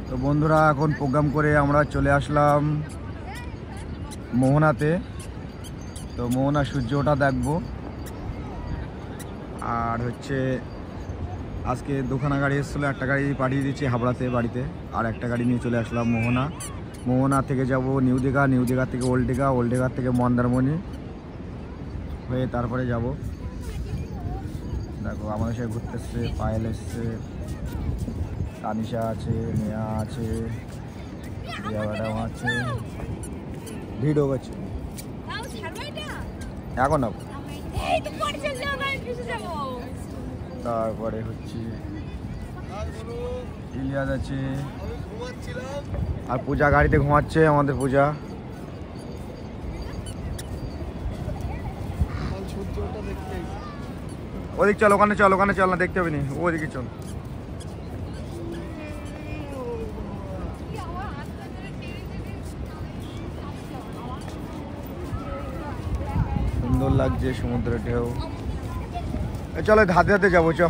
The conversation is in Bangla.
তো বন্ধুরা এখন প্রোগ্রাম করে আমরা চলে আসলাম মোহনাতে। তো মোহনা সূর্য ওঠা দেখবো। আর হচ্ছে আজকে দুখানা গাড়ি এসেছিলো, একটা গাড়ি পাঠিয়ে দিচ্ছি হাবড়াতে বাড়িতে, আর একটা গাড়ি নিয়ে চলে আসলাম মোহনা থেকে যাব নিউ দীঘা থেকে ওল্ড দীঘার থেকে মন্দারমণি হয়ে তারপরে যাব। দেখো আমাদের সাথে ঘুরতে এসছে, পায়েল এসছে, তানিশা আছে, নেহা আছে, রিয়া ম্যাডাম আছে, ভিড় হয়ে গেছে এখন। তারপরে হচ্ছে ইলিয়াস আছে, আর পূজা গাড়িতে ঘুমাচ্ছে। আমাদের পূজা ওদিক চল, ওখানে চল না, দেখতে হবে না, ওদিকে চল। সুন্দর লাগছে সমুদ্রের ঢেউ। চলো হাতে হাতে যাবো, চ।